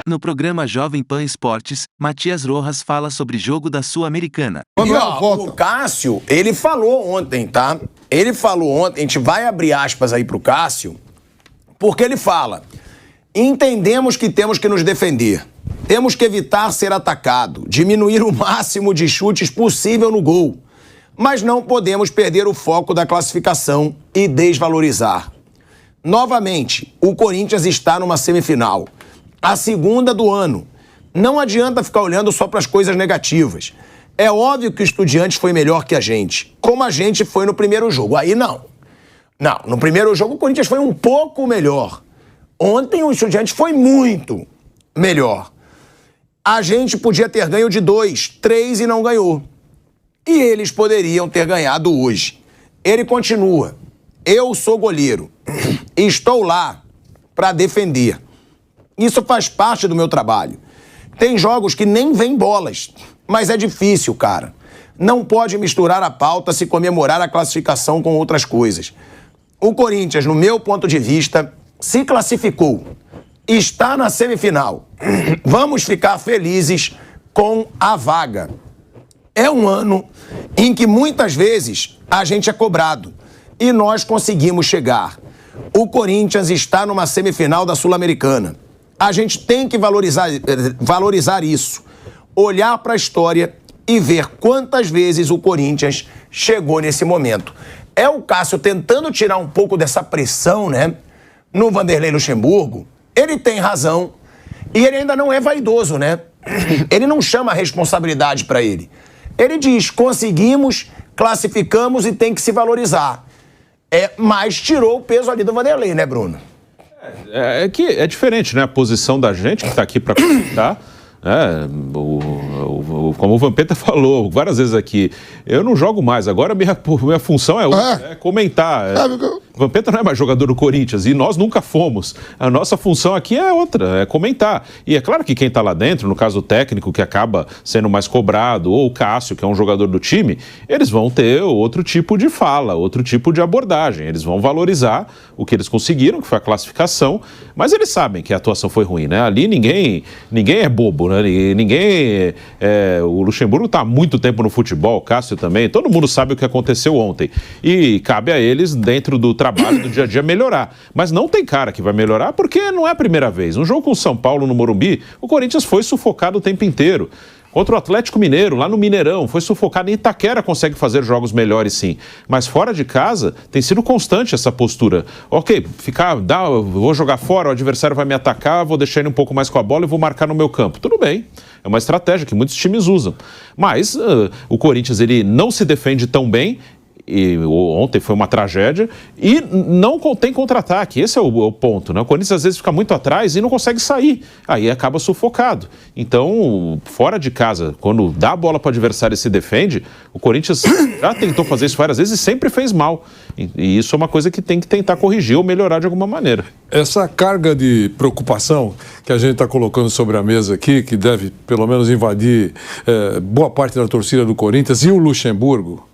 No programa Jovem Pan Esportes, Matias Rojas fala sobre jogo da Sul-Americana. E o Cássio, ele falou ontem, tá? Ele falou ontem, a gente vai abrir aspas aí pro Cássio, porque ele fala: entendemos que temos que nos defender, temos que evitar ser atacado, diminuir o máximo de chutes possível no gol, mas não podemos perder o foco da classificação e desvalorizar. Novamente, o Corinthians está numa semifinal, a segunda do ano. Não adianta ficar olhando só para as coisas negativas. É óbvio que o Estudiantes foi melhor que a gente, como a gente foi no primeiro jogo. Aí não. Não, no primeiro jogo o Corinthians foi um pouco melhor. Ontem o Estudiantes foi muito melhor. A gente podia ter ganho de 2, 3 e não ganhou. E eles poderiam ter ganhado hoje. Ele continua: eu sou goleiro, estou lá para defender. Isso faz parte do meu trabalho. Tem jogos que nem vem bolas, mas é difícil, cara. Não pode misturar a pauta se comemorar a classificação com outras coisas. O Corinthians, no meu ponto de vista, se classificou. Está na semifinal. Vamos ficar felizes com a vaga. É um ano em que muitas vezes a gente é cobrado e nós conseguimos chegar. O Corinthians está numa semifinal da Sul-Americana. A gente tem que valorizar isso, olhar para a história e ver quantas vezes o Corinthians chegou nesse momento. É o Cássio tentando tirar um pouco dessa pressão, né, no Vanderlei Luxemburgo. Ele tem razão e ele ainda não é vaidoso, né? Ele não chama a responsabilidade para ele. Ele diz: conseguimos, classificamos e tem que se valorizar. Mas tirou o peso ali do Vanderlei, né, Bruno? É que é diferente, né? A posição da gente que está aqui para comentar. Como o Vampeta falou várias vezes aqui, eu não jogo mais. Agora minha função é outra, é comentar. O Vampeta não é mais jogador do Corinthians e nós nunca fomos. A nossa função aqui é outra, é comentar. E é claro que quem está lá dentro, no caso o técnico que acaba sendo mais cobrado, ou o Cássio, que é um jogador do time, eles vão ter outro tipo de fala, outro tipo de abordagem. Eles vão valorizar o que eles conseguiram, que foi a classificação, mas eles sabem que a atuação foi ruim, né? Ali ninguém é bobo, né? O Luxemburgo está há muito tempo no futebol, o Cássio também, todo mundo sabe o que aconteceu ontem. E cabe a eles, dentro do trabalho do dia a dia, melhorar. Mas não tem cara que vai melhorar porque não é a primeira vez. Um jogo com o São Paulo no Morumbi, o Corinthians foi sufocado o tempo inteiro. Contra o Atlético Mineiro, lá no Mineirão, foi sufocado. Em Itaquera consegue fazer jogos melhores, sim. Mas fora de casa, tem sido constante essa postura. Ok, vou jogar fora, o adversário vai me atacar, vou deixar ele um pouco mais com a bola e vou marcar no meu campo. Tudo bem, é uma estratégia que muitos times usam. Mas o Corinthians, ele não se defende tão bem. E ontem foi uma tragédia, e não tem contra-ataque, esse é o ponto, né? O Corinthians às vezes fica muito atrás e não consegue sair, aí acaba sufocado. Então, fora de casa, quando dá a bola para o adversário e se defende, o Corinthians já tentou fazer isso várias vezes e sempre fez mal, e isso é uma coisa que tem que tentar corrigir ou melhorar de alguma maneira. Essa carga de preocupação que a gente está colocando sobre a mesa aqui, que deve pelo menos invadir boa parte da torcida do Corinthians e o Luxemburgo,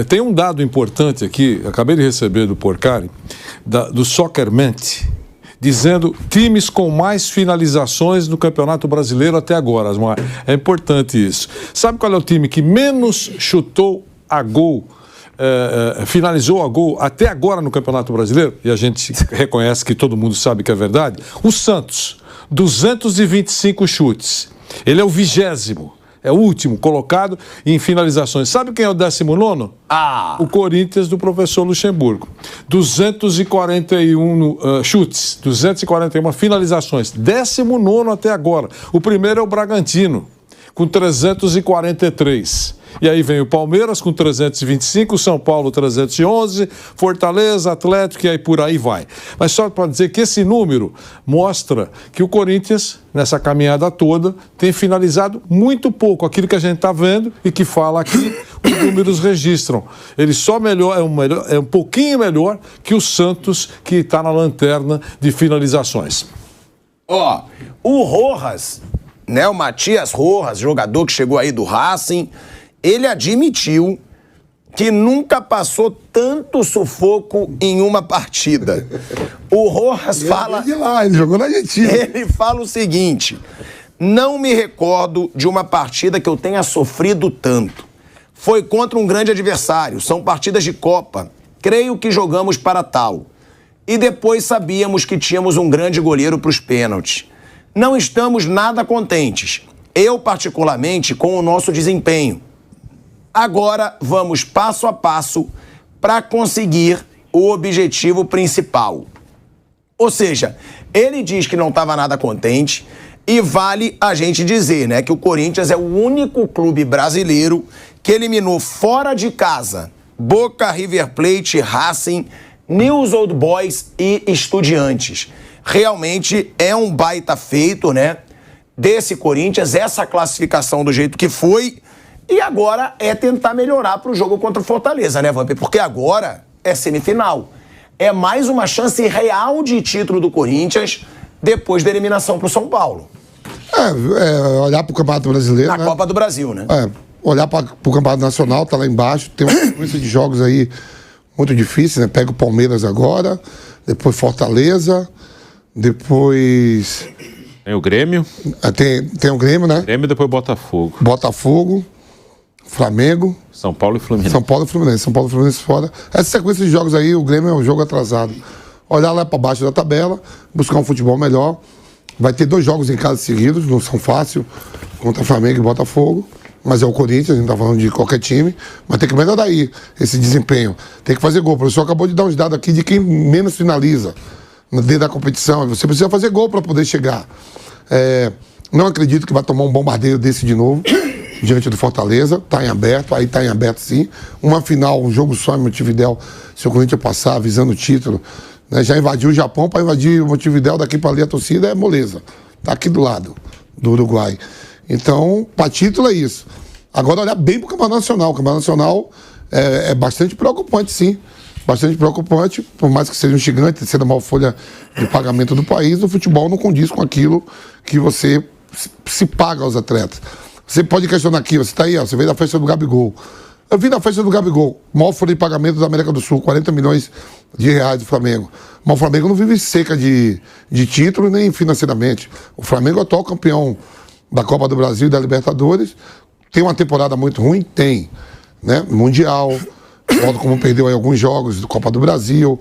tem um dado importante aqui, acabei de receber do Porcari, do Soccermente, dizendo times com mais finalizações no Campeonato Brasileiro até agora. É importante isso. Sabe qual é o time que menos chutou a gol, finalizou a gol até agora no Campeonato Brasileiro? E a gente reconhece que todo mundo sabe que é verdade. O Santos, 225 chutes. Ele é o 20º. É o último colocado em finalizações. Sabe quem é o 19º? O Corinthians do professor Luxemburgo. 241 chutes, 241 finalizações. 19º até agora. O primeiro é o Bragantino, com 343. E aí vem o Palmeiras com 325, São Paulo 311, Fortaleza, Atlético, e aí por aí vai. Mas só para dizer que esse número mostra que o Corinthians, nessa caminhada toda, tem finalizado muito pouco. Aquilo que a gente está vendo e que fala aqui, os números registram. Ele só é um pouquinho melhor que o Santos, que está na lanterna de finalizações. O Rojas, né, o Matias Rojas, jogador que chegou aí do Racing, ele admitiu que nunca passou tanto sufoco em uma partida. O Rojas fala... Ele jogou na Argentina. Ele fala o seguinte: não me recordo de uma partida que eu tenha sofrido tanto. Foi contra um grande adversário, são partidas de Copa. Creio que jogamos para tal. E depois sabíamos que tínhamos um grande goleiro para os pênaltis. Não estamos nada contentes. Eu, particularmente, com o nosso desempenho. Agora vamos passo a passo para conseguir o objetivo principal. Ou seja, ele diz que não estava nada contente e vale a gente dizer, né, que o Corinthians é o único clube brasileiro que eliminou fora de casa Boca, River Plate, Racing, News Old Boys e Estudiantes. Realmente é um baita feito, né, desse Corinthians, essa classificação do jeito que foi. E agora é tentar melhorar para o jogo contra o Fortaleza, né, Vampir? Porque agora é semifinal. É mais uma chance real de título do Corinthians depois da eliminação para o São Paulo. Olhar para o Campeonato Brasileiro, Na Copa do Brasil, né? Olhar para o Campeonato Nacional, tá lá embaixo. Tem uma sequência de jogos aí muito difícil, né? Pega o Palmeiras agora, depois Fortaleza, depois... Tem o Grêmio. Tem o Grêmio, né? Grêmio e depois Botafogo. Botafogo, Flamengo. São Paulo e Fluminense. São Paulo e Fluminense fora. Essa sequência de jogos aí, o Grêmio é um jogo atrasado. Olhar lá para baixo da tabela, buscar um futebol melhor. Vai ter 2 jogos em casa seguidos, não são fáceis, contra Flamengo e Botafogo. Mas é o Corinthians, a gente tá falando de qualquer time. Mas tem que melhorar aí esse desempenho. Tem que fazer gol. O professor acabou de dar uns dados aqui de quem menos finaliza dentro da competição. Você precisa fazer gol para poder chegar. Não acredito que vai tomar um bombardeio desse de novo, diante do Fortaleza. Tá em aberto, aí tá em aberto sim. Uma final, um jogo só em Montevidéu, se o Corinthians passar, visando o título, né? Já invadiu o Japão, para invadir o Montevidéu, daqui para ali a torcida é moleza. Tá aqui do lado do Uruguai. Então, para título é isso. Agora, olhar bem para o Campeonato Nacional. O Campeonato Nacional é bastante preocupante, sim. Bastante preocupante, por mais que seja um gigante, sendo a maior folha de pagamento do país, o futebol não condiz com aquilo que você se paga aos atletas. Você pode questionar aqui, você está aí, você veio da festa do Gabigol. Eu vim da festa do Gabigol, maior folha de pagamento da América do Sul, 40 milhões de reais do Flamengo. Mas o Flamengo não vive seca de título nem financeiramente. O Flamengo é o atual campeão da Copa do Brasil e da Libertadores. Tem uma temporada muito ruim? Tem. Né? Mundial, modo como perdeu aí alguns jogos da Copa do Brasil,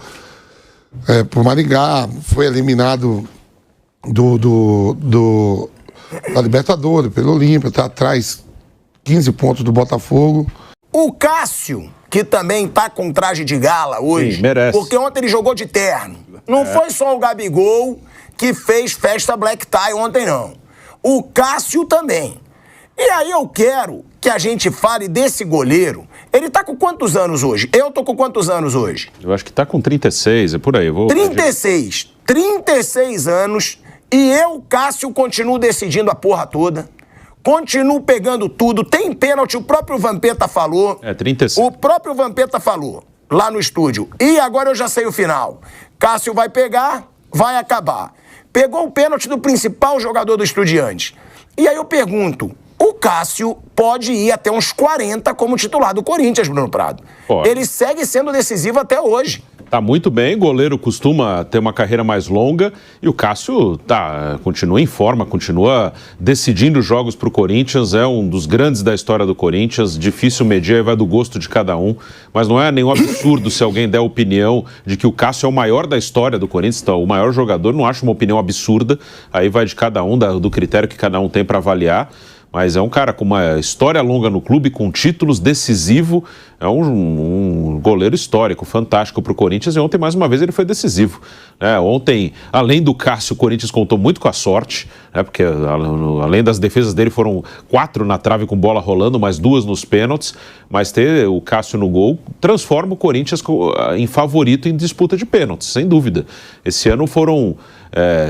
por Maringá, foi eliminado da Libertadores, pelo Olímpia, está atrás 15 pontos do Botafogo. O Cássio, que também tá com traje de gala hoje. Sim, merece. Porque ontem ele jogou de terno. Não foi só o Gabigol que fez festa black tie ontem, não. O Cássio também. E aí eu quero que a gente fale desse goleiro. Ele tá com quantos anos hoje? Eu tô com quantos anos hoje? Eu acho que tá com 36, é por aí. 36. 36 anos. E eu, Cássio, continuo decidindo a porra toda. Continuo pegando tudo. Tem pênalti, o próprio Vampeta falou. 36. O próprio Vampeta falou lá no estúdio. E agora eu já sei o final. Cássio vai pegar, vai acabar. Pegou o pênalti do principal jogador do Estudiantes. E aí eu pergunto, o Cássio pode ir até uns 40 como titular do Corinthians, Bruno Prado. Pode. Ele segue sendo decisivo até hoje. Tá muito bem, goleiro costuma ter uma carreira mais longa e o Cássio continua em forma, continua decidindo jogos pro Corinthians, é um dos grandes da história do Corinthians, difícil medir, aí vai do gosto de cada um, mas não é nenhum absurdo se alguém der a opinião de que o Cássio é o maior da história do Corinthians, então, o maior jogador, não acho uma opinião absurda, aí vai de cada um, do critério que cada um tem para avaliar. Mas é um cara com uma história longa no clube, com títulos, decisivo, é um goleiro histórico, fantástico para o Corinthians, e ontem, mais uma vez, ele foi decisivo. Ontem, além do Cássio, o Corinthians contou muito com a sorte, porque além das defesas dele foram 4 na trave com bola rolando, mais 2 nos pênaltis, mas ter o Cássio no gol transforma o Corinthians em favorito em disputa de pênaltis, sem dúvida. Esse ano foram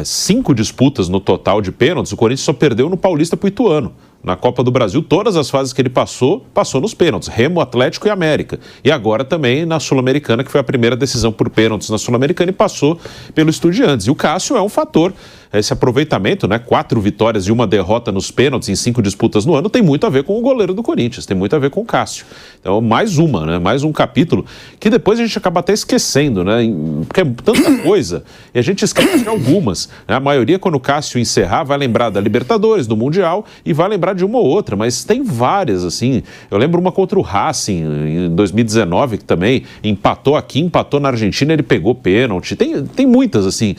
5 disputas no total de pênaltis, o Corinthians só perdeu no Paulista pro Ituano. Na Copa do Brasil, todas as fases que ele passou nos pênaltis. Remo, Atlético e América. E agora também na Sul-Americana, que foi a primeira decisão por pênaltis na Sul-Americana e passou pelo Estudiantes. E o Cássio é um fator. Esse aproveitamento, né? 4 vitórias e 1 derrota nos pênaltis em 5 disputas no ano, tem muito a ver com o goleiro do Corinthians, tem muito a ver com o Cássio. Então, mais uma, né? Mais um capítulo que depois a gente acaba até esquecendo, né? Porque é tanta coisa e a gente esquece de algumas. Né? A maioria, quando o Cássio encerrar, vai lembrar da Libertadores, do Mundial e vai lembrar de uma ou outra, mas tem várias, assim. Eu lembro uma contra o Racing em 2019, que também empatou aqui, empatou na Argentina, ele pegou pênalti. Tem muitas, assim.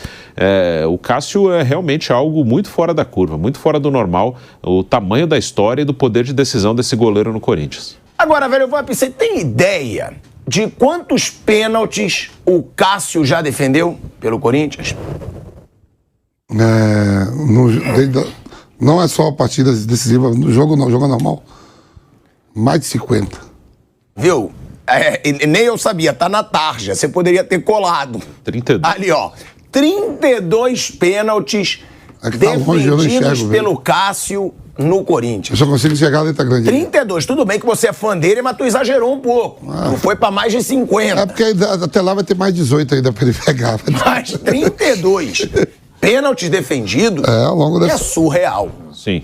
O Cássio é realmente algo muito fora da curva, muito fora do normal, o tamanho da história e do poder de decisão desse goleiro no Corinthians. Agora, velho, você tem ideia de quantos pênaltis o Cássio já defendeu pelo Corinthians? Não é só partidas decisivas, no jogo normal. Mais de 50. Viu? Nem eu sabia, tá na tarja. Você poderia ter colado. 32. Ali, ó. 32 pênaltis defendidos pelo Cássio no Corinthians. Eu só consigo chegar a letra grande. 32. Tudo bem que você é fã dele, mas tu exagerou um pouco. Tu foi pra mais de 50. É porque até lá vai ter mais 18 ainda pra ele pegar. Mas 32 pênaltis defendidos ao longo dessa... é surreal. Sim.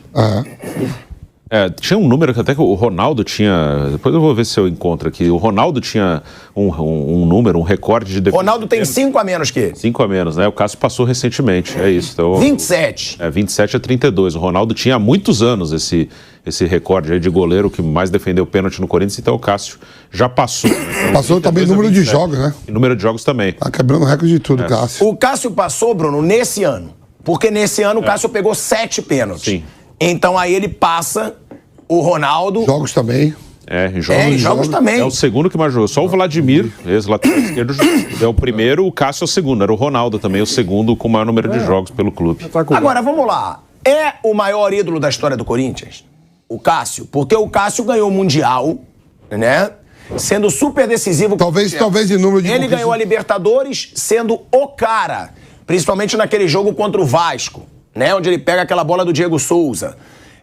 Tinha um número que até que o Ronaldo tinha. Depois eu vou ver se eu encontro aqui. O Ronaldo tinha um número, um recorde de defesa. Ronaldo tem 5 a menos que ele. 5 a menos, né? O Cássio passou recentemente, é isso. Então, 27. 27 a 32. O Ronaldo tinha há muitos anos esse recorde aí de goleiro que mais defendeu pênalti no Corinthians, então o Cássio já passou. Né? Então, passou também o número de jogos, né? E número de jogos também. Tá quebrando o recorde de tudo, Cássio. O Cássio passou, Bruno, nesse ano. Porque nesse ano o Cássio pegou 7 pênaltis. Sim. Então aí ele passa o Ronaldo. Jogos também. Jogos também. É o segundo que mais jogou. Só o Vladimir, ex-lateral esquerdo, é o primeiro, o Cássio é o segundo. Era o Ronaldo também, o segundo com o maior número de jogos pelo clube. Agora, vamos lá. É o maior ídolo da história do Corinthians? O Cássio? Porque o Cássio ganhou o Mundial, né? Sendo super decisivo. Talvez em número de... Ele ganhou a Libertadores sendo o cara. Principalmente naquele jogo contra o Vasco, né? Onde ele pega aquela bola do Diego Souza.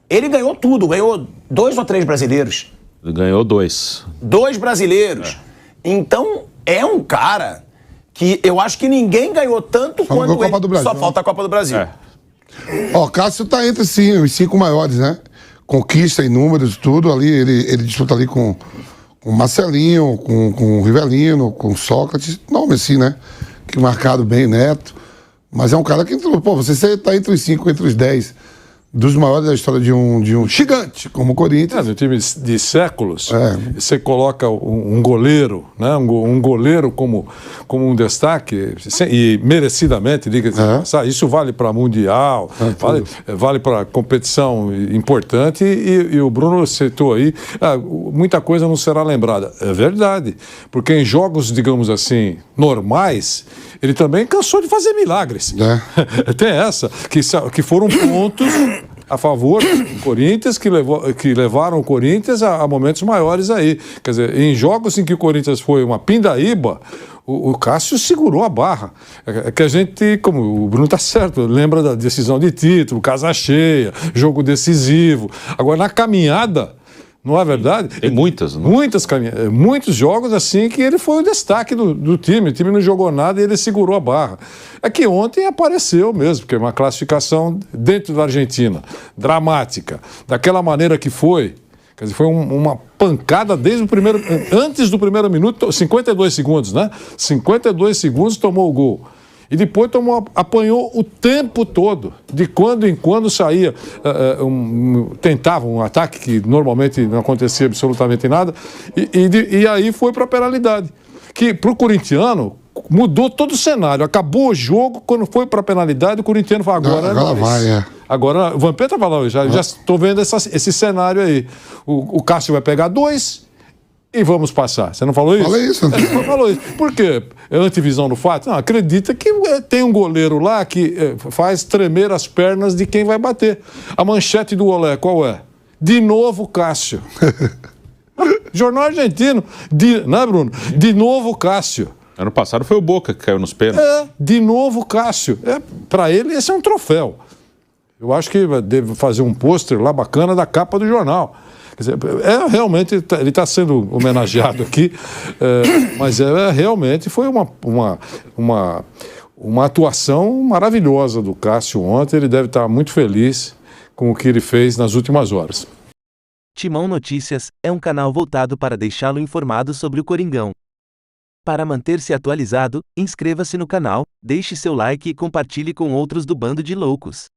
Ele ganhou tudo. Ganhou 2 ou 3 brasileiros. Ganhou 2. 2 brasileiros. Então, é um cara que eu acho que ninguém ganhou tanto quanto Copa do Brasil, Só falta a Copa do Brasil. Ó, Cássio tá entre sim, os 5 maiores, né? Conquista em números, tudo ali. Ele disputa ali com o Marcelinho, com o Rivelino, com o Sócrates. Nome assim, né? Que marcado bem, Neto. Mas é um cara que entrou. Pô, você tá entre os 5, entre os 10 dos maiores da história de um gigante como o Corinthians. No time de séculos, você coloca um goleiro, né? Um goleiro como um destaque, e merecidamente, diga-se de passagem. Isso vale para Mundial, vale para competição importante, e o Bruno citou aí, muita coisa não será lembrada. É verdade, porque em jogos, digamos assim, normais, ele também cansou de fazer milagres. Tem essa, que foram pontos a favor do Corinthians, que levaram o Corinthians a momentos maiores aí. Quer dizer, em jogos em que o Corinthians foi uma pindaíba, o Cássio segurou a barra. É que a gente, como o Bruno tá certo, lembra da decisão de título, casa cheia, jogo decisivo. Agora, na caminhada, não é verdade? Tem muitas, né? Muitos jogos assim que ele foi o destaque do time. O time não jogou nada e ele segurou a barra. É que ontem apareceu mesmo, porque é uma classificação dentro da Argentina, dramática, daquela maneira que foi. Quer dizer, foi uma pancada desde o primeiro... Antes do primeiro minuto, 52 segundos, né? 52 segundos tomou o gol. E depois apanhou o tempo todo, de quando em quando saía, tentava um ataque que normalmente não acontecia absolutamente nada, e aí foi para a penalidade. Que para o corintiano mudou todo o cenário. Acabou o jogo, quando foi para a penalidade, o corintiano falou, agora vai. Agora, o Vampeta falou, já estou vendo esse cenário aí. O Cássio vai pegar 2... e vamos passar. Você não falou isso? Falei isso. Não falou isso. Por quê? É antivisão do fato? Não, acredita que tem um goleiro lá que faz tremer as pernas de quem vai bater. A manchete do Olé, qual é? De novo Cássio. Jornal argentino. Né, Bruno? De novo Cássio. Ano passado foi o Boca que caiu nos pênaltis. De novo Cássio. Para ele, esse é um troféu. Eu acho que deve fazer um pôster lá bacana da capa do jornal. Quer dizer, realmente, ele está sendo homenageado aqui, mas realmente foi uma atuação maravilhosa do Cássio ontem. Ele deve estar muito feliz com o que ele fez nas últimas horas. Timão Notícias é um canal voltado para deixá-lo informado sobre o Coringão. Para manter-se atualizado, inscreva-se no canal, deixe seu like e compartilhe com outros do Bando de Loucos.